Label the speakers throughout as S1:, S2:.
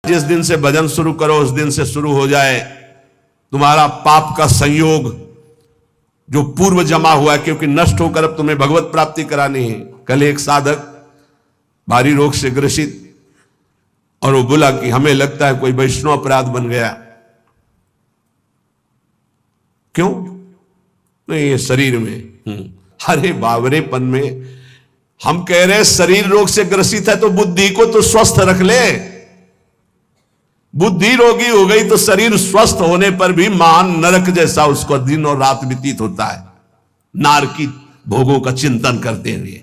S1: जिस दिन से भजन शुरू करो उस दिन से शुरू हो जाए तुम्हारा पाप का संयोग जो पूर्व जमा हुआ है, क्योंकि नष्ट होकर अब तुम्हें भगवत प्राप्ति करानी है। कल एक साधक भारी रोग से ग्रसित, और वो बोला कि हमें लगता है कोई वैष्णव अपराध बन गया। क्यों? नहीं, ये शरीर में। अरे बावरेपन में हम कह रहे शरीर रोग से ग्रसित है तो बुद्धि को तो स्वस्थ रख ले। बुद्धि रोगी हो गई तो शरीर स्वस्थ होने पर भी महान नरक जैसा उसको दिन और रात व्यतीत होता है, नारकी भोगों का चिंतन करते हुए।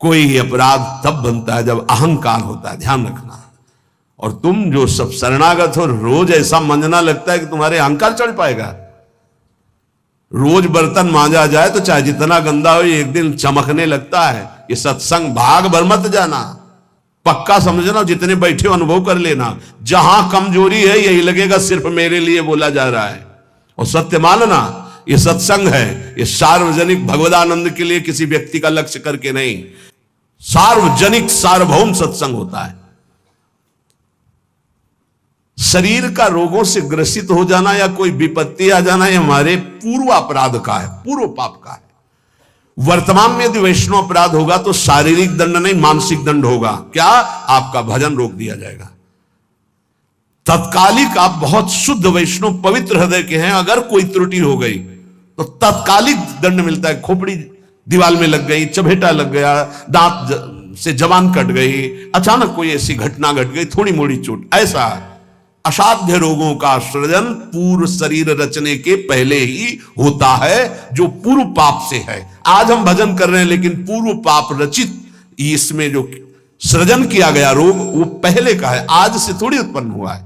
S1: कोई अपराध तब बनता है जब अहंकार होता है, ध्यान रखना। और तुम जो सब शरणागत हो, रोज ऐसा मंजना लगता है कि तुम्हारे अहंकार चढ़ पाएगा। रोज बर्तन मांजा जाए तो चाहे जितना गंदा हो एक दिन चमकने लगता है। ये सत्संग भाग भर मत जाना, पक्का समझना, जितने बैठे हो अनुभव कर लेना। जहां कमजोरी है यही लगेगा सिर्फ मेरे लिए बोला जा रहा है, और सत्य मानना ये सत्संग है, ये सार्वजनिक भगवदानंद के लिए किसी व्यक्ति का लक्ष्य करके नहीं, सार्वजनिक सार्वभौम सत्संग होता है। शरीर का रोगों से ग्रसित हो जाना या कोई विपत्ति आ जाना ये हमारे पूर्व अपराध का है, पूर्व पाप का है। वर्तमान में यदि वैष्णव अपराध होगा तो शारीरिक दंड नहीं, मानसिक दंड होगा। क्या? आपका भजन रोक दिया जाएगा। तत्कालिक आप बहुत शुद्ध वैष्णव पवित्र हृदय के हैं, अगर कोई त्रुटि हो गई तो तत्कालिक दंड मिलता है। खोपड़ी दीवार में लग गई, चबेटा लग गया, दांत से जबान कट गई, अचानक कोई ऐसी घटना घट गई, थोड़ी मोड़ी चोट, ऐसा असाध्य रोगों का सृजन पूर्व शरीर रचने के पहले ही होता है, जो पूर्व पाप से है। आज हम भजन कर रहे हैं लेकिन पूर्व पाप रचित इसमें जो सृजन किया गया रोग वो पहले का है, आज से थोड़ी उत्पन्न हुआ है।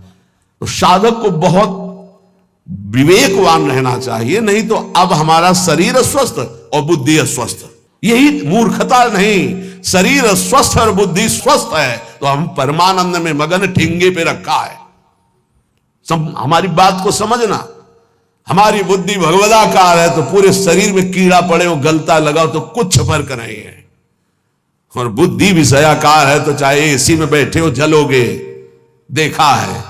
S1: तो साधक को बहुत विवेकवान रहना चाहिए, नहीं तो अब हमारा शरीर अस्वस्थ और बुद्धि अस्वस्थ, यही मूर्खता नहीं। शरीर स्वस्थ और बुद्धि स्वस्थ है तो हम परमानंद में मगन ठिंगे पे रखा है। हमारी बात को समझना। हमारी बुद्धि भगवदाकार है तो पूरे शरीर में कीड़ा पड़े हो, गलता लगाओ तो कुछ फर्क नहीं है। और बुद्धि विषयाकार है तो चाहे एसी में बैठे हो जलोगे, देखा है।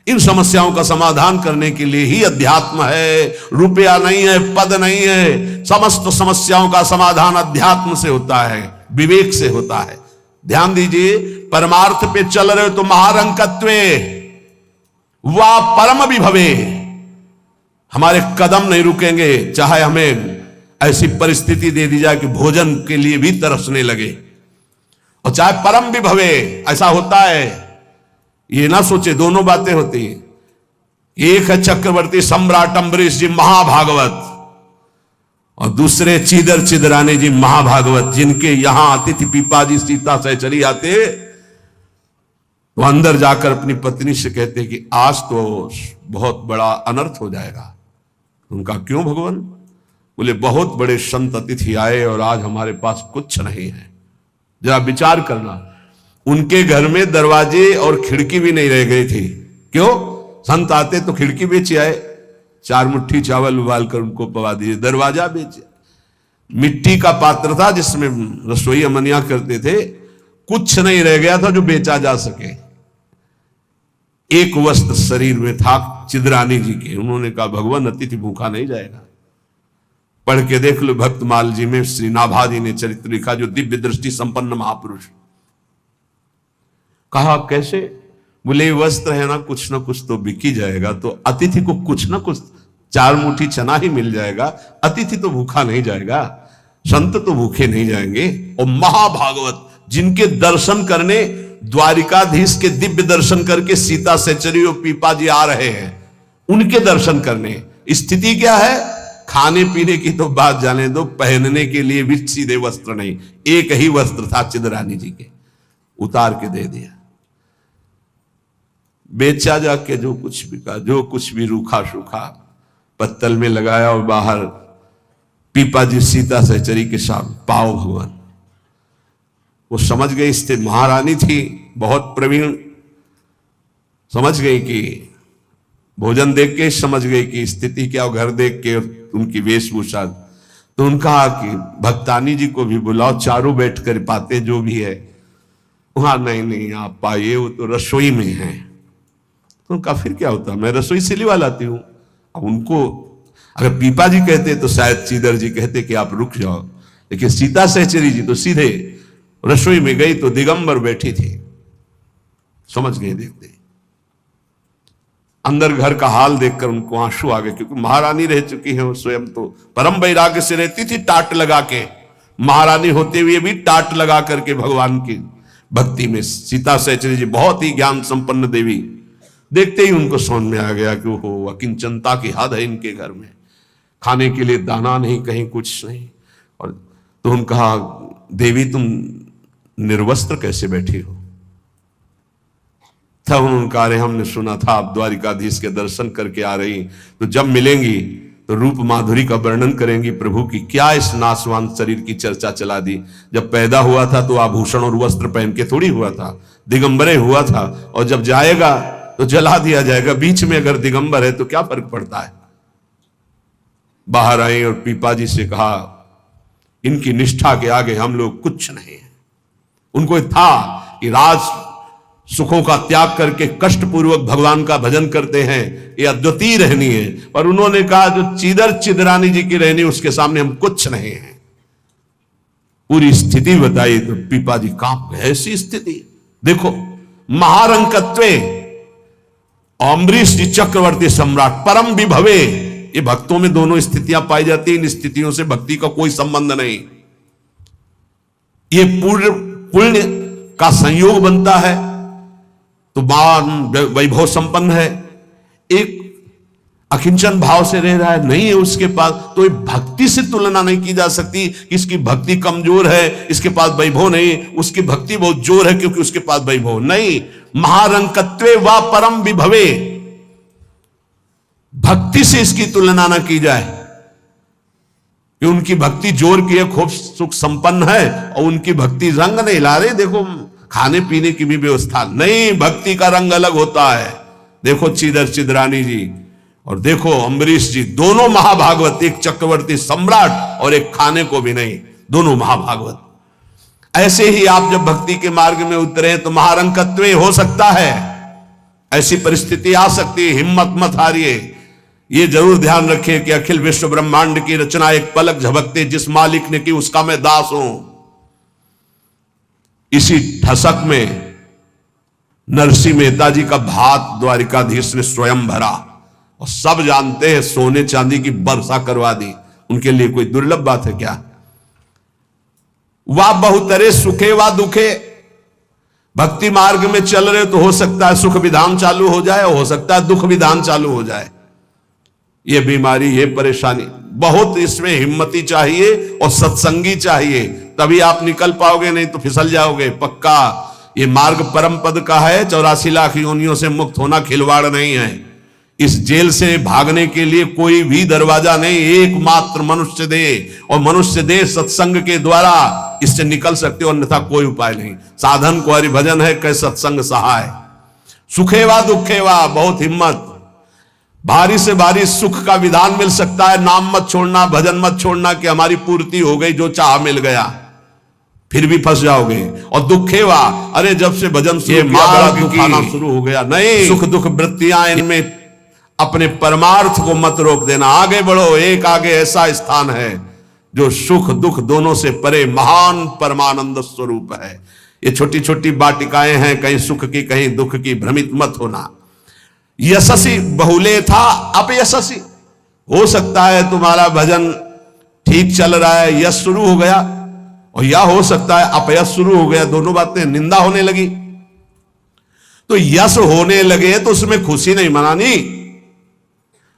S1: इन समस्याओं का समाधान करने के लिए ही अध्यात्म है, रुपया नहीं है, पद नहीं है। समस्त समस्याओं का समाधान अध्यात्म से होता है, विवेक से होता है। ध्यान दीजिए, परमार्थ पे चल रहे हो तो महारंकत्वे वा परम विभवे, हमारे कदम नहीं रुकेंगे चाहे हमें ऐसी परिस्थिति दे दी जाए कि भोजन के लिए भी तरसने लगे, और चाहे परम विभवे। ऐसा होता है, ये ना सोचे दोनों बातें होती हैं। एक है चक्रवर्ती सम्राट अम्बरीश जी महाभागवत, और दूसरे चीदर चिदरानी जी महाभागवत, जिनके यहां अतिथि पीपाजी सीता सहचरी आते तो अंदर जाकर अपनी पत्नी से कहते कि आज तो बहुत बड़ा अनर्थ हो जाएगा। उनका क्यों भगवान? बोले बहुत बड़े संत अतिथि आए और आज हमारे पास कुछ नहीं है। जरा विचार करना, उनके घर में दरवाजे और खिड़की भी नहीं रह गई थी। क्यों? संत आते तो खिड़की बेचे आए, 4 मुट्ठी चावल उबाल कर उनको पवा दिए, दरवाजा बेचे। मिट्टी का पात्र था जिसमें रसोई अमनिया करते थे, कुछ नहीं रह गया था जो बेचा जा सके। एक वस्त्र शरीर में था चिदरानी जी के। उन्होंने कहा भगवान अतिथि भूखा नहीं जाएगा। पढ़ के देख लो भक्तमाल जी में श्री नाभाजी ने चरित्र लिखा, जो दिव्य दृष्टि संपन्न महापुरुष। कहा कैसे? बोले वस्त्र है ना कुछ तो बिक ही जाएगा, तो अतिथि को कुछ ना कुछ 4 मुट्ठी चना ही मिल जाएगा। अतिथि तो भूखा नहीं जाएगा, संत तो भूखे नहीं जाएंगे। और महाभागवत जिनके दर्शन करने, द्वारिकाधीश के दिव्य दर्शन करके सीता सहचरी और पीपा जी आ रहे हैं, उनके दर्शन करने। स्थिति क्या है? खाने पीने की तो बात जाने दो, पहनने के लिए भी सीधे वस्त्र नहीं। एक ही वस्त्र था चिदरानी जी के, उतार के दे दिया। बेचा जाके जो कुछ भी का, जो कुछ भी रूखा सूखा पत्तल में लगाया और बाहर पीपा जी सीता सहचरी के साथ पाओ भगवान। वो समझ गई, स्थित महारानी थी, बहुत प्रवीण, समझ गई कि भोजन देख के समझ गई कि स्थिति क्या, घर देख के उनकी वेशभूषा। तो उनका कि भक्तानी जी को भी बुलाओ, चारों बैठकर पाते जो भी है। वहां नहीं नहीं आप पाइए, वो तो रसोई में है। तो उनका फिर क्या होता, मैं रसोई से लिवा लाती हूं। अब उनको अगर पीपा जी कहते तो शायद चीदर जी कहते कि आप रुक जाओ, लेकिन सीता सहचरी जी तो सीधे रसोई में गई तो दिगंबर बैठी थी, समझ गए देखते। अंदर घर का हाल देखकर उनको आंसू आ गए, क्योंकि महारानी रह चुकी है वो स्वयं तो परम वैराग्य से रहती थी, टाट लगा के, महारानी होते हुए भी टाट लगा करके भगवान की भक्ति में। सीता सहचरी जी बहुत ही ज्ञान संपन्न देवी, देखते ही उनको समझ में आ गया कि वो अकिंचनता की हद है इनके घर में, खाने के लिए दाना नहीं, कहीं कुछ नहीं। और तो उन्होंने कहा, देवी तुम निर्वस्त्र कैसे बैठी हो? तब उन्होंने कहा, अरे हमने सुना था आप द्वारिकाधीश के दर्शन करके आ रही, तो जब मिलेंगी तो रूप माधुरी का वर्णन करेंगी प्रभु की, क्या इस नासवान शरीर की चर्चा चला दी। जब पैदा हुआ था तो आभूषण और वस्त्र पहन के थोड़ी हुआ था, दिगंबरे हुआ था, और जब जाएगा तो जला दिया जाएगा। बीच में अगर दिगंबर है तो क्या फर्क पड़ता है। बाहर आई और पीपा जी से कहा, इनकी निष्ठा के आगे हम लोग कुछ नहीं है। उनको था कि राज सुखों का त्याग करके कष्ट पूर्वक भगवान का भजन करते हैं, ये अद्वितीय रहनी है, पर उन्होंने कहा जो चीदर चिदरानी जी की रहनी उसके सामने हम कुछ नहीं है। पूरी स्थिति बताई तो पीपा जी कांप गए। ऐसी स्थिति देखो, महारंकत्वे अम्बरीश जी चक्रवर्ती सम्राट परम विभवे, ये भक्तों में दोनों स्थितियां पाई जाती हैं। इन स्थितियों से भक्ति का कोई संबंध नहीं, ये पूर्ण पुण्य का संयोग बनता है तो मान वैभव संपन्न है। एक अकिंचन भाव से रह रहा है, नहीं है उसके पास, तो भक्ति से तुलना नहीं की जा सकती। इसकी भक्ति कमजोर है, इसके पास वैभव नहीं, उसकी भक्ति बहुत जोर है क्योंकि उसके पास वैभव नहीं। महारंकत्वे व परम विभवे, भक्ति से इसकी तुलना ना की जाए कि उनकी भक्ति जोर की है, खूब सुख संपन्न है, और उनकी भक्ति रंग नहीं ला रही। देखो खाने पीने की भी व्यवस्था नहीं, भक्ति का रंग अलग होता है। देखो चीदर चिदरानी जी और देखो अम्बरीश जी, दोनों महाभागवत, एक चक्रवर्ती सम्राट और एक खाने को भी नहीं, दोनों महाभागवत। ऐसे ही आप जब भक्ति के मार्ग में उतरे तो महारंकत्व हो सकता है, ऐसी परिस्थिति आ सकती है, हिम्मत मत हारिए। ये जरूर ध्यान रखिए कि अखिल विश्व ब्रह्मांड की रचना एक पलक झपकते जिस मालिक ने की उसका मैं दास हूं। इसी ठसक में नरसिंह मेहता जी का भात द्वारिकाधीश ने स्वयं भरा, और सब जानते हैं सोने चांदी की वर्षा करवा दी। उनके लिए कोई दुर्लभ बात है क्या? वाह बहुतरे सुखे वा दुखे, भक्ति मार्ग में चल रहे तो हो सकता है सुख विधान चालू हो जाए, हो सकता है दुख विधान चालू हो जाए। ये बीमारी, ये परेशानी, बहुत इसमें हिम्मती चाहिए और सत्संगी चाहिए, तभी आप निकल पाओगे, नहीं तो फिसल जाओगे पक्का। ये मार्ग परम पद का है, 84 लाख योनियों से मुक्त होना खिलवाड़ नहीं है। इस जेल से भागने के लिए कोई भी दरवाजा नहीं, एकमात्र मनुष्य देह, और मनुष्य देह सत्संग के द्वारा इससे निकल सकते हो, अन्यथा कोई उपाय नहीं। साधन को हरिभजन है, कै सत्संग सहाय। सुखेवा दुखेवा, बहुत हिम्मत, भारी से भारी सुख का विधान मिल सकता है। नाम मत छोड़ना, भजन मत छोड़ना कि हमारी पूर्ति हो गई, जो चाह मिल गया, फिर भी फंस जाओगे। और दुखेवा, अरे जब से भजन शुरू हो गया, नहीं, सुख दुख वृत्तियां इनमें अपने परमार्थ को मत रोक देना, आगे बढ़ो। एक आगे ऐसा स्थान है जो सुख दुख दोनों से परे महान परमानंद स्वरूप है। ये छोटी छोटी वाटिकाएं हैं, कहीं सुख की कहीं दुख की, भ्रमित मत होना। यशस्वी बहुले था अपयशस्वी, हो सकता है तुम्हारा भजन ठीक चल रहा है, यश शुरू हो गया, और या हो सकता है अपयश शुरू हो गया, दोनों बातें, निंदा होने लगी। तो यश होने लगे तो उसमें खुशी नहीं मनानी,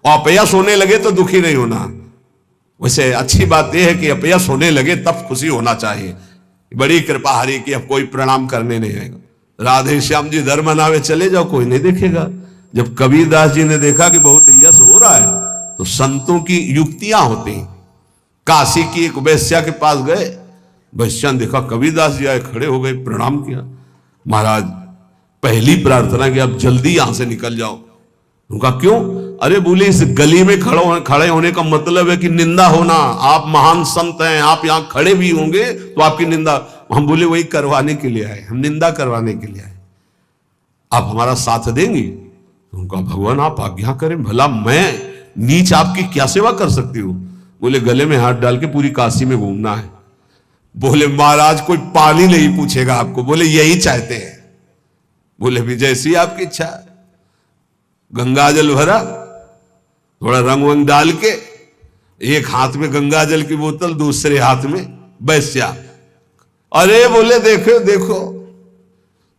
S1: और अपयश होने लगे तो दुखी नहीं होना। वैसे अच्छी बात यह है कि अपयश होने लगे तब खुशी होना चाहिए। बड़ी कृपा हरि की, अब कोई प्रणाम करने नहीं आएगा। राधे श्याम जी धर्म नावे चले जाओ, कोई नहीं देखेगा। जब कबीरदास जी ने देखा कि बहुत यश हो रहा है तो संतों की युक्तियां होती। काशी की एक वैश्या के पास गए, वैश्या ने देखा कबीरदास जी आए, खड़े हो गए, प्रणाम किया। महाराज पहली प्रार्थना कि आप जल्दी यहां से निकल जाओ। उनका क्यों? अरे बोले इस गली में खड़े होने का मतलब है कि निंदा होना, आप महान संत हैं, आप यहां खड़े भी होंगे तो आपकी निंदा। हम बोले वही करवाने के लिए आए, हम निंदा करवाने के लिए आए, आप हमारा साथ देंगे? उनका भगवान आप आज्ञा करें, भला मैं नीच आपकी क्या सेवा कर सकती हूं? बोले गले में हाथ डाल के पूरी काशी में घूमना है। बोले महाराज कोई पानी नहीं पूछेगा आपको। बोले यही चाहते हैं। बोले भी जैसी आपकी इच्छा। गंगा जल भरा, थोड़ा रंग वंग डाल के, एक हाथ में गंगा जल की बोतल, दूसरे हाथ में बैस्या। अरे बोले देखो देखो,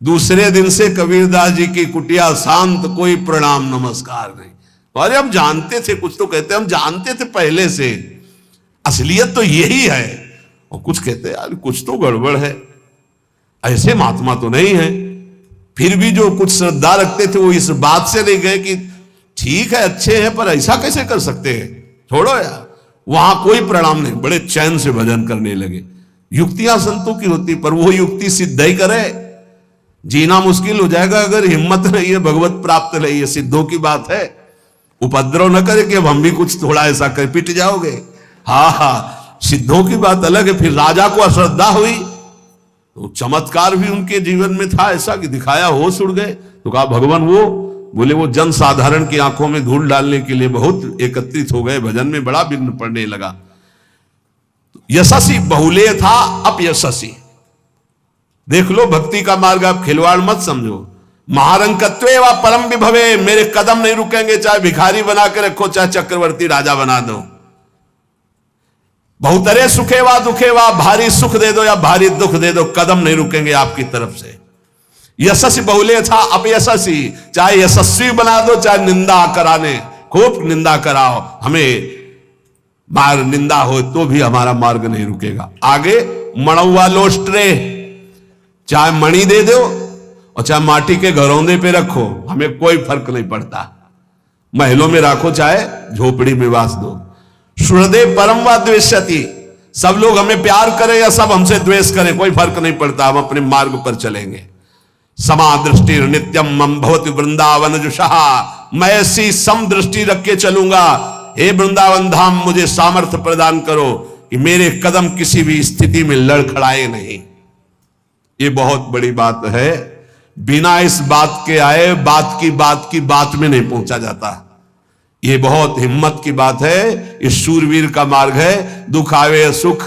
S1: दूसरे दिन से कबीरदास जी की कुटिया शांत, कोई प्रणाम नमस्कार नहीं। अरे हम जानते थे, कुछ तो कहते हम जानते थे पहले से, असलियत तो यही है। और कुछ कहते यार कुछ तो गड़बड़ है, ऐसे महात्मा तो नहीं है। फिर भी जो कुछ श्रद्धा रखते थे वो इस बात से नहीं गए कि ठीक है अच्छे हैं पर ऐसा कैसे कर सकते हैं, छोड़ो यार। वहां कोई प्रणाम नहीं, बड़े चैन से भजन करने लगे। युक्तियां संतों की होती, पर वो युक्ति सिद्ध ही करे, जीना मुश्किल हो जाएगा अगर हिम्मत नहीं है, भगवत प्राप्त नहीं है। सिद्धों की बात है, उपद्रव न करे कि अब हम भी कुछ थोड़ा ऐसा कर पिट जाओगे। हाँ हाँ, सिद्धों की बात अलग है। फिर राजा को अश्रद्धा हुई तो चमत्कार भी उनके जीवन में था ऐसा कि दिखाया, होश उड़ गए। तो कहा भगवान वो, बोले वो जन साधारण की आंखों में धूल डालने के लिए बहुत एकत्रित हो गए, भजन में बड़ा विघ्न पड़ने लगा। यशस्वी बहुले था अपयशस्वी। देख लो भक्ति का मार्ग, आप खिलवाड़ मत समझो। महारंकत्वे व परम विभवे, मेरे कदम नहीं रुकेंगे, चाहे भिखारी बना के रखो, चाहे चक्रवर्ती राजा बना दो। बहुतरे सुखे वा दुखे वा, भारी सुख दे दो या भारी दुख दे दो, कदम नहीं रुकेंगे आपकी तरफ से। यशस्वी बहुले था अपयशस्वी, चाहे यशस्वी बना दो चाहे निंदा कराने, खूब निंदा कराओ, हमें मार निंदा हो तो भी हमारा मार्ग नहीं रुकेगा। आगे मणुआ लोस्ट्रे, चाहे मणि दे दो और चाहे माटी के घरौंदे पे रखो, हमें कोई फर्क नहीं पड़ता। महलों में रखो चाहे झोपड़ी में वास दो। सुहृदय परम व द्वेष्यति, सब लोग हमें प्यार करें या सब हमसे द्वेष करें, कोई फर्क नहीं पड़ता, हम अपने मार्ग पर चलेंगे। समा दृष्टि नित्यम मम भवति वृंदावन जुषहा, मैं ऐसी सम दृष्टि रख के चलूंगा। हे वृंदावन धाम, मुझे सामर्थ्य प्रदान करो कि मेरे कदम किसी भी स्थिति में लड़खड़ाए नहीं। ये बहुत बड़ी बात है। बिना इस बात के आए बात की बात में नहीं पहुंचा जाता। ये बहुत हिम्मत की बात है। इस शूरवीर का मार्ग है। दुख आवे या सुख,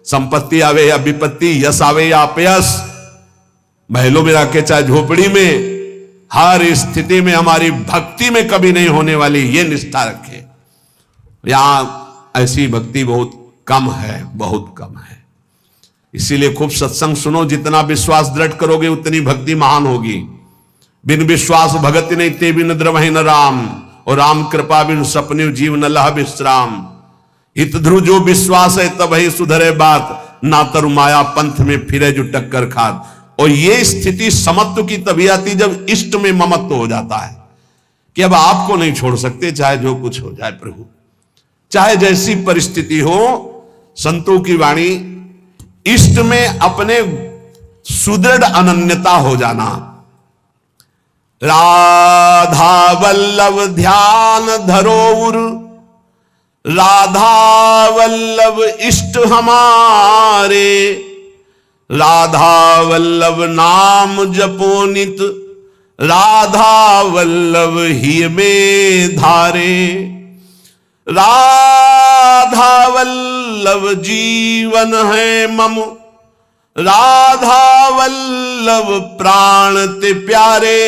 S1: संपत्ति आवे या विपत्ति, यश आवे या अपयश, महलों में रखे चाहे झोपड़ी में, हर स्थिति में हमारी भक्ति में कभी नहीं होने वाली ये निष्ठा रखे। यहां ऐसी भक्ति बहुत कम है, बहुत कम है। इसीलिए खूब सत्संग सुनो, जितना विश्वास दृढ़ करोगे उतनी भक्ति महान होगी। बिन विश्वास भगति नहीं ते बिन द्रवहि न राम, और राम कृपा बिन सपने जीव न लह विश्राम। हित ध्रुव जो विश्वास है तब ही सुधरे बात, ना तरु माया पंथ में फिरे जो टक्कर खात। और ये स्थिति समत्व की तभी आती जब इष्ट में ममत्व हो जाता है कि अब आपको नहीं छोड़ सकते, चाहे जो कुछ हो जाए प्रभु, चाहे जैसी परिस्थिति हो। संतों की वाणी, इष्ट में अपने सुदृढ़ अनन्यता हो जाना। राधा वल्लभ ध्यान धरोउर, राधा वल्लभ इष्ट हमारे, राधा वल्लभ नाम जपो नित, राधा वल्लभ ही में धारे। राधा वल्लभ जीवन है मम, राधा वल्लभ प्राण ते प्यारे,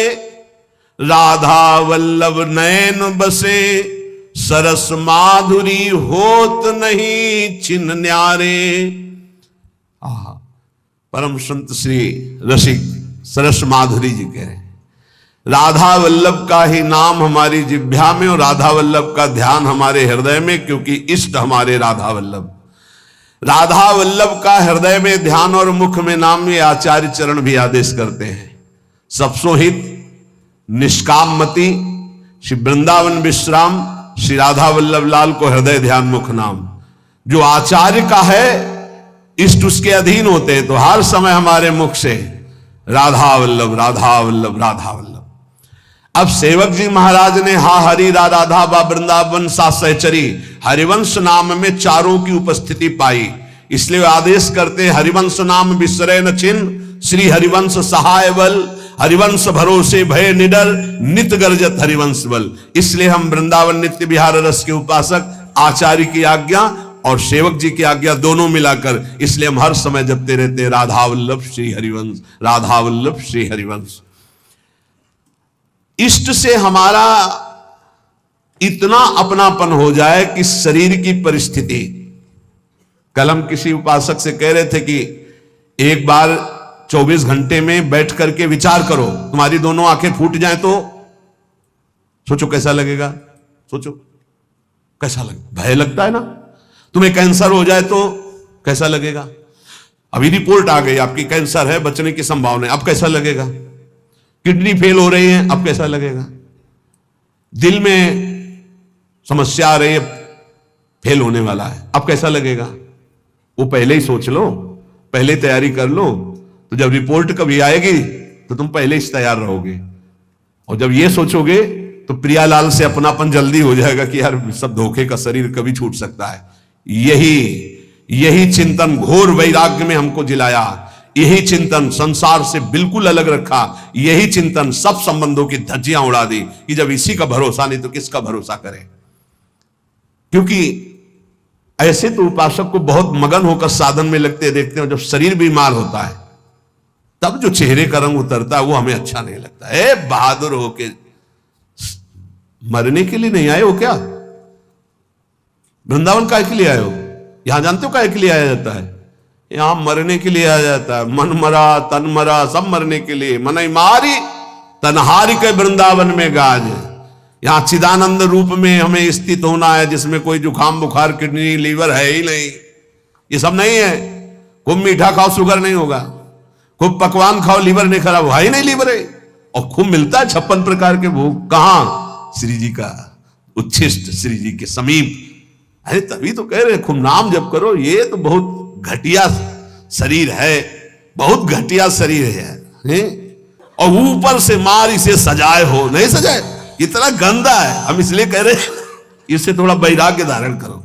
S1: राधा वल्लभ नयन बसे, सरस माधुरी होत नहीं छिन न्यारे। परम संत श्री रसिक सरस माधुरी जी कह रहे हैं, राधा वल्लभ का ही नाम हमारी जिह्वा में और राधा वल्लभ का ध्यान हमारे हृदय में, क्योंकि इष्ट हमारे राधा वल्लभ। राधा वल्लभ का हृदय में ध्यान और मुख में नाम, ये आचार्य चरण भी आदेश करते हैं। सबसो हित निष्काम मति, श्री वृंदावन विश्राम, श्री राधा वल्लभ लाल को हृदय ध्यान मुख नाम। जो आचार्य का है इष्ट उसके अधीन होते हैं, तो हर समय हमारे मुख से राधा वल्लभ राधा वल्लभ राधा वल्लभ। अब सेवक जी महाराज ने हा हरि राधा बा वृंदावन सा सहचरी हरिवंश नाम में चारों की उपस्थिति पाई, इसलिए आदेश करते हरिवंश नाम विसरे न चिन्ह, श्री हरिवंश सहाय बल, हरिवंश भरोसे भय निडर, नित गर्जत हरिवंश बल। इसलिए हम वृंदावन नित्य विहार रस के उपासक आचार्य की आज्ञा और सेवक जी की आज्ञा दोनों मिलाकर, इसलिए हम हर समय जपते रहते राधा वल्लभ श्री हरिवंश, राधा वल्लभ श्री हरिवंश। इष्ट से हमारा इतना अपनापन हो जाए कि शरीर की परिस्थिति, कल हम किसी उपासक से कह रहे थे कि एक बार 24 घंटे में बैठ करके विचार करो, तुम्हारी दोनों आंखें फूट जाए तो सोचो कैसा लगेगा, सोचो कैसा लगेगा। भय लगता है ना। तुम्हें कैंसर हो जाए तो कैसा लगेगा। अभी रिपोर्ट आ गई आपकी कैंसर है, बचने की संभावना है, अब कैसा लगेगा। किडनी फेल हो रही है, अब कैसा लगेगा। दिल में समस्या आ रही है, फेल होने वाला है, अब कैसा लगेगा। वो पहले ही सोच लो, पहले तैयारी कर लो, तो जब रिपोर्ट कभी आएगी तो तुम पहले ही तैयार रहोगे। और जब ये सोचोगे तो प्रियालाल से अपनापन जल्दी हो जाएगा कि यार सब धोखे का शरीर कभी छूट सकता है। यही चिंतन घोर वैराग्य में हमको जिलाया, यही चिंतन संसार से बिल्कुल अलग रखा, यही चिंतन सब संबंधों की धज्जियां उड़ा दी कि जब इसी का भरोसा नहीं तो किसका भरोसा करें। क्योंकि ऐसे तो उपासक को बहुत मगन होकर साधन में लगते देखते हैं, जब शरीर बीमार होता है तब जो चेहरे का रंग उतरता है वो हमें अच्छा नहीं लगता है। बहादुर होके मरने के लिए नहीं आए हो क्या। वृंदावन काहे के लिए आए हो। यहां जानते हो काहे के लिए आया जाता है। यहां मरने के लिए आया जाता है। मन मरा तन मरा सब मरने के लिए। मन मारी तनहारी के वृंदावन में गाज। यहां चिदानंद रूप में हमें स्थित होना है, जिसमें कोई जुकाम बुखार किडनी लीवर है ही नहीं। ये सब नहीं है। खूब मीठा खाओ शुगर नहीं होगा, खूब पकवान खाओ लीवर नहीं खराब हो, ही नहीं लीवर है। और खूब मिलता है 56 प्रकार के भोग। कहां। श्री जी का उच्छिष्ट, श्री जी के समीप। अरे तभी तो कह रहे खूब नाम जप करो। ये तो बहुत घटिया शरीर है, बहुत घटिया शरीर है। और ऊपर से मार इसे सजाए हो, नहीं सजाए, इतना गंदा है। हम इसलिए कह रहे इससे थोड़ा वैराग्य धारण करो।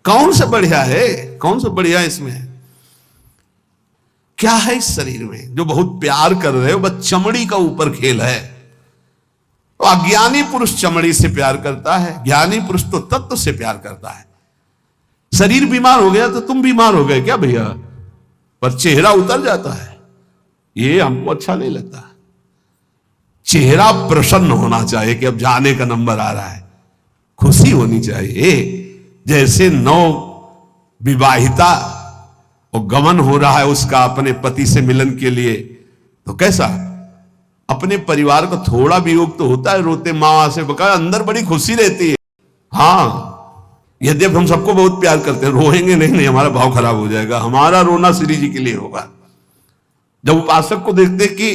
S1: कौन से बढ़िया है, कौन से बढ़िया इसमें क्या है। इस शरीर में जो बहुत प्यार कर रहे हो, बस चमड़ी का ऊपर खेल है। तो अज्ञानी पुरुष चमड़ी से प्यार करता है, ज्ञानी पुरुष तो तत्व से प्यार करता है। शरीर बीमार हो गया तो तुम बीमार हो गए क्या भैया, पर चेहरा उतर जाता है, ये हमको अच्छा नहीं लगता। चेहरा प्रसन्न होना चाहिए कि अब जाने का नंबर आ रहा है, खुशी होनी चाहिए। जैसे नौ विवाहिता और गमन हो रहा है उसका अपने पति से मिलन के लिए, तो कैसा अपने परिवार का थोड़ा वियोग तो होता है, रोते मां से बका, अंदर बड़ी खुशी रहती है। हाँ, यद्यप हम सबको बहुत प्यार करते हैं, रोएंगे नहीं, हमारा भाव खराब हो जाएगा। हमारा रोना श्री जी के लिए होगा। जब उपासक को देखते कि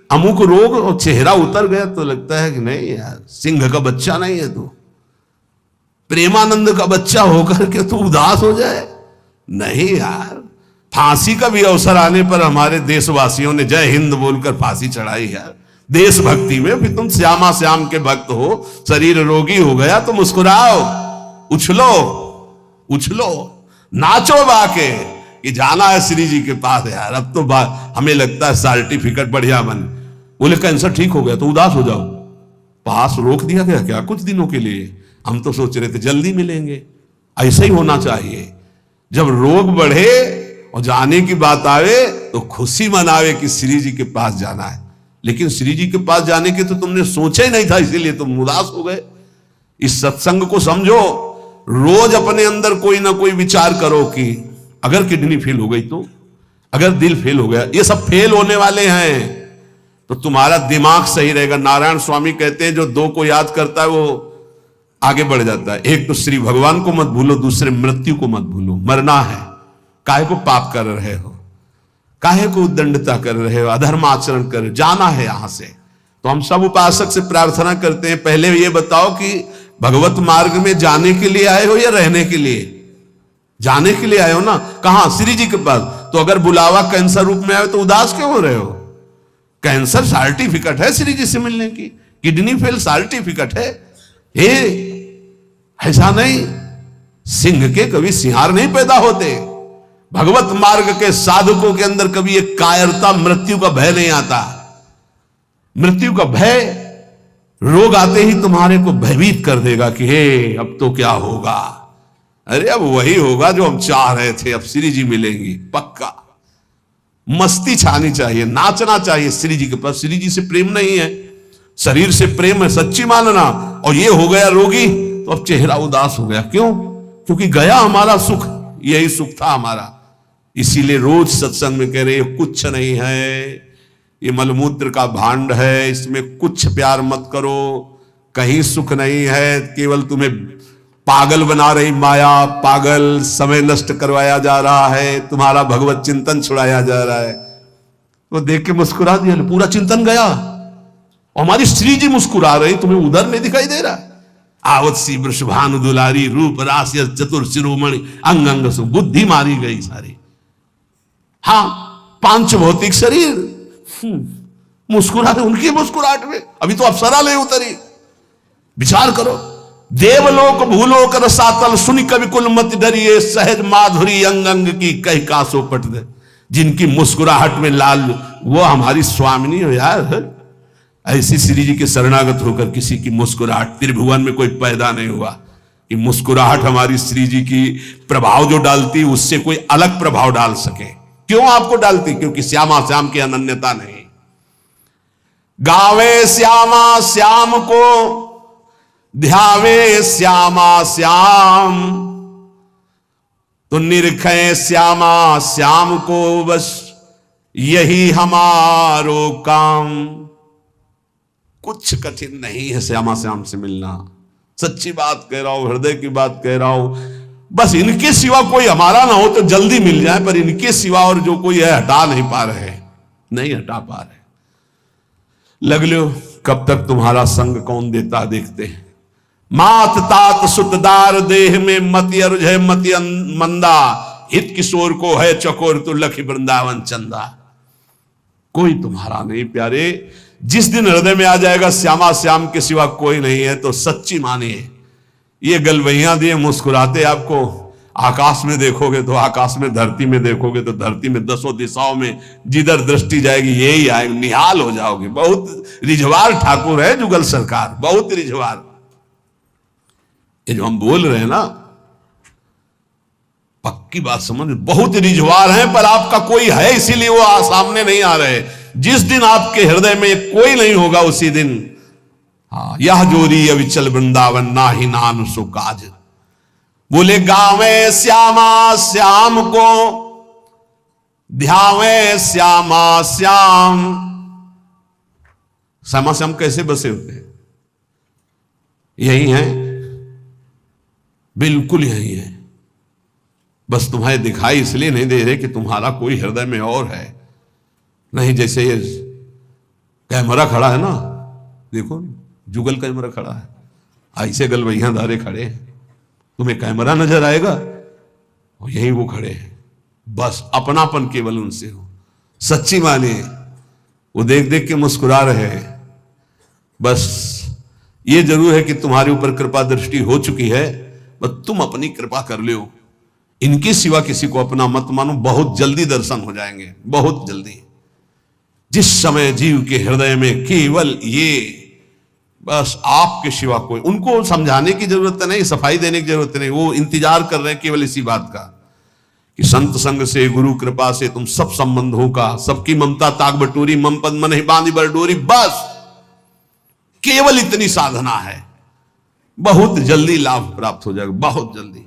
S1: अमुक रोग और चेहरा उतर गया तो लगता है कि नहीं यार, सिंह का बच्चा नहीं है तू, प्रेमानंद का बच्चा होकर के तू उदास हो जाए। नहीं यार, फांसी का भी अवसर आने पर हमारे देशवासियों ने जय हिंद बोलकर फांसी चढ़ाई यार, देशभक्ति में। फिर तुम श्यामा श्याम के भक्त हो, शरीर रोगी हो गया तो मुस्कुराओ, उछलो उछलो, नाचो बाके कि जाना है श्री जी के पास यार। अब तो हमें लगता है सर्टिफिकेट बढ़िया बन, बोले कैंसर ठीक हो गया तो उदास हो जाओ, पास रोक दिया गया क्या कुछ दिनों के लिए। हम तो सोच रहे थे जल्दी मिलेंगे। ऐसा ही होना चाहिए, जब रोग बढ़े और जाने की बात आवे तो खुशी मनावे कि श्री जी के पास जाना है। लेकिन श्री जी के पास जाने के तो तुमने सोचा ही नहीं था, इसीलिए तुम उदास हो गए। इस सत्संग को समझो, रोज अपने अंदर कोई ना कोई विचार करो कि अगर किडनी फेल हो गई तो, अगर दिल फेल हो गया, ये सब फेल होने वाले हैं, तो तुम्हारा दिमाग सही रहेगा। नारायण स्वामी कहते हैं जो दो को याद करता है वो आगे बढ़ जाता है। एक तो श्री भगवान को मत भूलो, दूसरे मृत्यु को मत भूलो। मरना है, काहे को पाप कर रहे हो, काहे को उद्दंडता कर रहे हो, अधर्म आचरण कर, जाना है यहां से। तो हम सब उपासक से प्रार्थना करते हैं, पहले ये बताओ कि भगवत मार्ग में जाने के लिए आए हो या रहने के लिए। जाने के लिए आए हो ना, कहां, श्री जी के पास। तो अगर बुलावा कैंसर रूप में आए तो उदास क्यों हो रहे हो। कैंसर सर्टिफिकेट है श्री जी से मिलने की, किडनी फेल सर्टिफिकेट है। हे, ऐसा नहीं, सिंह के कभी सिंहार नहीं पैदा होते। भगवत मार्ग के साधकों के अंदर कभी एक कायरता, मृत्यु का भय नहीं आता। मृत्यु का भय, रोग आते ही तुम्हारे को भयभीत कर देगा कि हे अब तो क्या होगा। अरे अब वही होगा जो हम चाह रहे थे, अब श्री जी मिलेंगी पक्का। मस्ती छानी चाहिए, नाचना चाहिए श्री जी के पास। श्री जी से प्रेम नहीं है, शरीर से प्रेम है, सच्ची मानना। और ये हो गया रोगी तो अब चेहरा उदास हो गया, क्यों? क्योंकि गया हमारा सुख, यही सुख था हमारा। इसीलिए रोज सत्संग में कह रहे कुछ नहीं है, ये मलमूत्र का भांड है, इसमें कुछ प्यार मत करो, कहीं सुख नहीं है, केवल तुम्हें पागल बना रही माया, पागल समय नष्ट करवाया जा रहा है, तुम्हारा भगवत चिंतन छुड़ाया जा रहा है। तो देख के मुस्कुरा दिया, पूरा चिंतन गया। और हमारी श्री जी मुस्कुरा रही, तुम्हें उधर नहीं दिखाई दे रहा। आवत सी वृषभानु दुलारी, रूप राशि चतुर शिरोमणि, अंग अंग सु बुद्धि मारी गई सारी। हाँ, पांच भौतिक शरीर मुस्कुरा रहे, उनकी मुस्कुराहट में अभी तो अप्सरा ले उतरी। विचार करो, देवलोक भूलोक रसातल, सुनि कवि कुल मत डरिए, सहज माधुरी अंग अंग की कह कासो पट दे। जिनकी मुस्कुराहट में लाल, वो हमारी स्वामिनी हो यार। ऐसी श्री जी के शरणागत होकर किसी की मुस्कुराहट, त्रिभुवन में कोई पैदा नहीं हुआ कि मुस्कुराहट हमारी श्री जी की प्रभाव जो डालती उससे कोई अलग प्रभाव डाल सके। क्यों आपको डालती? क्योंकि श्यामा श्याम की अनन्यता नहीं। गावे श्यामा श्याम को, ध्यावे श्यामा श्याम, तो निरखे श्यामा श्याम को, बस यही हमारो काम। कुछ कठिन नहीं है श्यामा श्याम से मिलना, सच्ची बात कह रहा हूं, हृदय की बात कह रहा हूं। बस इनके सिवा कोई हमारा ना हो तो जल्दी मिल जाए, पर इनके सिवा और जो कोई है हटा नहीं पा रहे, नहीं हटा पा रहे। लग लो, कब तक तुम्हारा संग कौन देता देखते हैं। मात तात सुतदार देह में मति अरुझे मति मंदा, हित किशोर को है चकोर तो लखी वृंदावन चंदा। कोई तुम्हारा नहीं प्यारे। जिस दिन हृदय में आ जाएगा श्यामा श्याम के सिवा कोई नहीं है, तो सच्ची मानिए ये गलवैयां दिए मुस्कुराते आपको। आकाश में देखोगे तो आकाश में, धरती में देखोगे तो धरती में, दसों दिशाओं में जिधर दृष्टि जाएगी यही आएगी, निहाल हो जाओगे। बहुत रिझवार ठाकुर है जुगल सरकार, बहुत रिझवार। ये जो हम बोल रहे हैं ना, पक्की बात समझ, बहुत रिझवार हैं, पर आपका कोई है इसीलिए वो सामने नहीं आ रहे। जिस दिन आपके हृदय में कोई नहीं होगा उसी दिन, हाँ, यह जोरी अविचल वृंदावन ना ही नान सो काज। बोले गावे श्यामा श्याम को, ध्यावे श्यामा श्याम। श्यामा श्याम कैसे बसे होते हैं? यही है, बिल्कुल यही है। बस तुम्हें दिखाई इसलिए नहीं दे रहे कि तुम्हारा कोई हृदय में और है। नहीं, जैसे ये कैमरा खड़ा है ना, देखो जुगल कैमरा खड़ा है, ऐसे गलवैया दारे खड़े हैं, तुम्हें कैमरा नजर आएगा और यही वो खड़े हैं। बस अपनापन केवल उनसे हो, सच्ची माने। वो देख देख के मुस्कुरा रहे हैं। बस ये जरूर है कि तुम्हारे ऊपर कृपा दृष्टि हो चुकी है, बस तुम अपनी कृपा कर लो। इनके सिवा किसी को अपना मत मानो, बहुत जल्दी दर्शन हो जाएंगे, बहुत जल्दी। जिस समय जीव के हृदय में केवल ये, बस आपके सिवा कोई, उनको समझाने की जरूरत नहीं, सफाई देने की जरूरत नहीं, वो इंतजार कर रहे हैं केवल इसी बात का कि संत संग से, गुरु कृपा से तुम सब संबंधों का, सबकी ममता ताक बटोरी, मम पद मन ही बांधी बरडोरी। बस केवल इतनी साधना है, बहुत जल्दी लाभ प्राप्त हो जाएगा, बहुत जल्दी।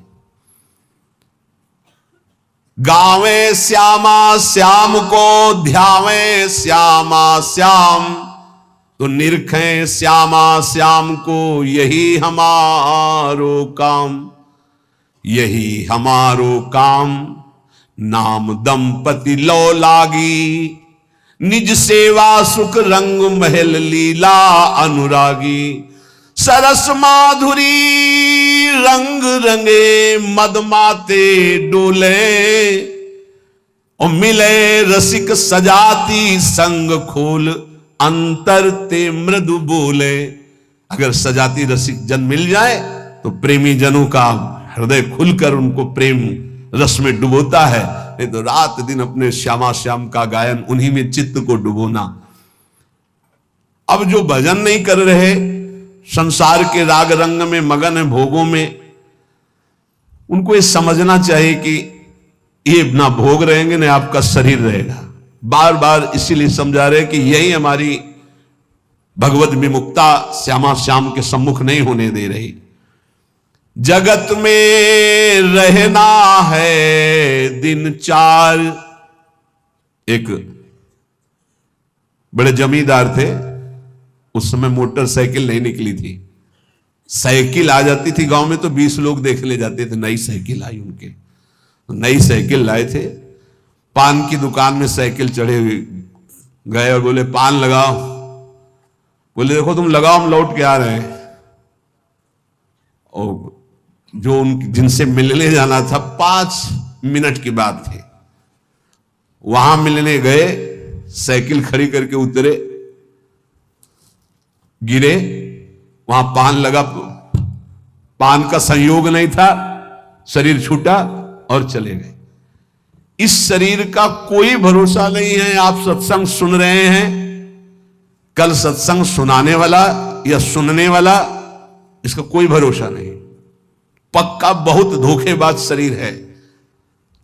S1: गावे श्यामा श्याम को, ध्यावे श्यामा श्याम, तो निरखें श्यामा श्याम को, यही हमारो काम, यही हमारो काम। नाम दंपति लो लागी, निज सेवा सुख रंग महल लीला अनुरागी। सरस माधुरी रंग रंगे, मदमाते डोले, और मिले रसिक सजाती संग खोल अंतर ते मृदु बोले। अगर सजाती रसिक जन मिल जाए तो प्रेमी जनों का हृदय खुलकर उनको प्रेम रस में डुबोता है, नहीं तो रात दिन अपने श्यामा श्याम का गायन उन्हीं में चित्त को डुबोना। अब जो भजन नहीं कर रहे, संसार के राग रंग में मगन है, भोगों में, उनको ये समझना चाहिए कि ये ना भोग रहेंगे ना आपका शरीर रहेगा। बार बार इसीलिए समझा रहे कि यही हमारी भगवत विमुक्ता श्यामा श्याम के सम्मुख नहीं होने दे रही। जगत में रहना है दिन चार। एक बड़े जमींदार थे, उस समय मोटरसाइकिल नहीं निकली थी। साइकिल आ जाती थी गांव में तो 20 लोग देख ले जाते थे। नई साइकिल आई उनके, नई साइकिल लाए थे। पान की दुकान में साइकिल चढ़े हुए गए और बोले पान लगाओ। बोले देखो तुम लगाओ, हम लौट के आ रहे हैं। और जो उन जिनसे मिलने जाना था 5 मिनट की बात थी, वहां मिलने गए, साइकिल खड़ी करके उतरे, गिरे, वहां पान लगा, पान का संयोग नहीं था, शरीर छूटा और चले गए। इस शरीर का कोई भरोसा नहीं है। आप सत्संग सुन रहे हैं, कल सत्संग सुनाने वाला या सुनने वाला, इसका कोई भरोसा नहीं। पक्का बहुत धोखेबाज शरीर है।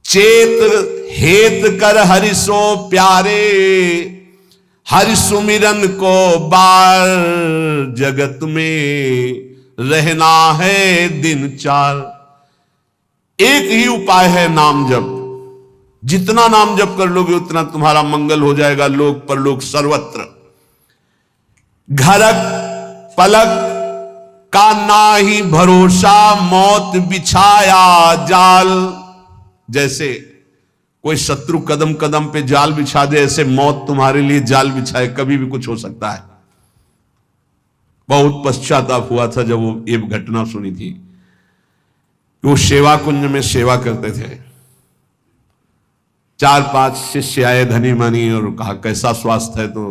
S1: चेत हेत कर हरिसो प्यारे, हरि सुमिरन को बार, जगत में रहना है दिन चार। एक ही उपाय है नाम जप। जितना नाम जप कर लोगे उतना तुम्हारा मंगल हो जाएगा, लोक परलोक सर्वत्र। घरक पलक का नाही भरोसा, मौत बिछाया जाल। जैसे कोई शत्रु कदम कदम पे जाल बिछा दे, ऐसे मौत तुम्हारे लिए जाल बिछाए, कभी भी कुछ हो सकता है। बहुत पश्चाताप हुआ था जब वो ये घटना सुनी थी। वो सेवा कुंज में सेवा करते थे, 4-5 शिष्य आए धनी मनी और कहा कैसा स्वास्थ्य है, तो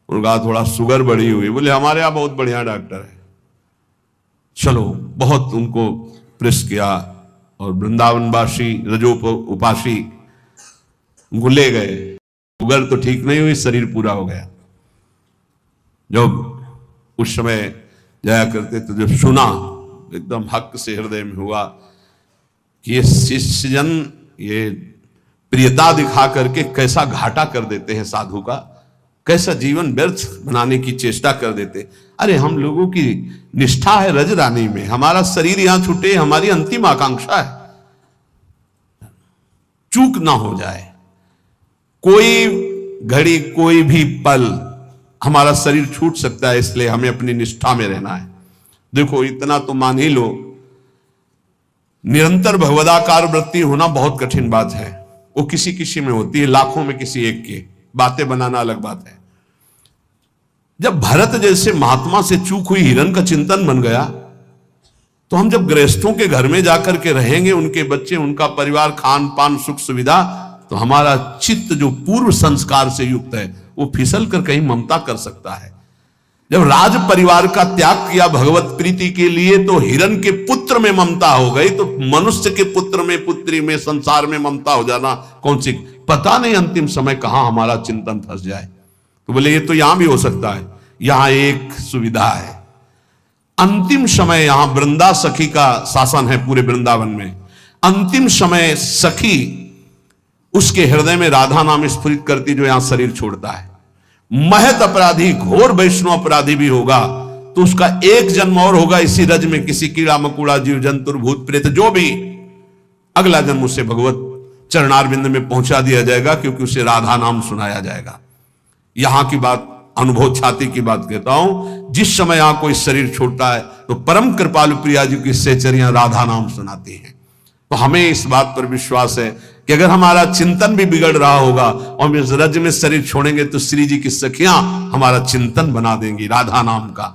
S1: उनका थोड़ा शुगर बढ़ी हुई। बोले हमारे यहाँ बहुत बढ़िया डॉक्टर है, चलो। बहुत उनको प्रेस किया और वृंदावनवासी रजोप उपासी उनको ले गए। शुगर तो ठीक नहीं हुई, शरीर पूरा हो गया। जब उस समय जाया करते तो जब सुना, एकदम हक से हृदय में हुआ कि ये शिष्यजन ये प्रियता दिखा करके कैसा घाटा कर देते हैं साधु का, कैसा जीवन व्यर्थ बनाने की चेष्टा कर देते। अरे हम लोगों की निष्ठा है रजरानी में, हमारा शरीर यहां छूटे हमारी अंतिम आकांक्षा है, चूक ना हो जाए। कोई घड़ी कोई भी पल हमारा शरीर छूट सकता है, इसलिए हमें अपनी निष्ठा में रहना है। देखो इतना तो मान ही लो, निरंतर भगवदाकार वृत्ति होना बहुत कठिन बात है। वो किसी किसी में होती है, लाखों में किसी एक के। बातें बनाना अलग बात है। जब भरत जैसे महात्मा से चूक हुई हिरण का चिंतन बन गया, तो हम जब गृहस्थों के घर में जाकर के रहेंगे, उनके बच्चे, उनका परिवार, खान पान सुख सुविधा, तो हमारा चित्त जो पूर्व संस्कार से युक्त है वो फिसल कर कहीं ममता कर सकता है। जब राज परिवार का त्याग किया भगवत प्रीति के लिए, तो हिरण के पुत्र में ममता हो गई, तो मनुष्य के पुत्र में, पुत्री में, संसार में ममता हो जाना कौन सी, पता नहीं अंतिम समय कहां हमारा चिंतन फंस जाए। तो बोले ये तो यहां भी हो सकता है। यहां एक सुविधा है, अंतिम समय यहां वृंदा सखी का शासन है पूरे वृंदावन में। अंतिम समय सखी उसके हृदय में राधा नाम स्फुरित करती, जो यहां शरीर छोड़ता है। महत अपराधी, घोर वैष्णव अपराधी भी होगा तो उसका एक जन्म और होगा इसी रज में, किसी कीड़ा मकुड़ा जीव जंतु भूत प्रेत जो भी, अगला जन्म उसे भगवत चरणारविंद में पहुंचा दिया जाएगा, क्योंकि उसे राधा नाम सुनाया जाएगा। यहां की बात अनुभव छाती की बात कहता हूं। जिस समय यहां कोई शरीर छोड़ता है तो परम कृपालु प्रिया जी की सहचरियां राधा नाम सुनाती हैं। तो हमें इस बात पर विश्वास है कि अगर हमारा चिंतन भी बिगड़ रहा होगा और इस रज में शरीर छोड़ेंगे तो श्री जी की सखियां हमारा चिंतन बना देंगी राधा नाम का।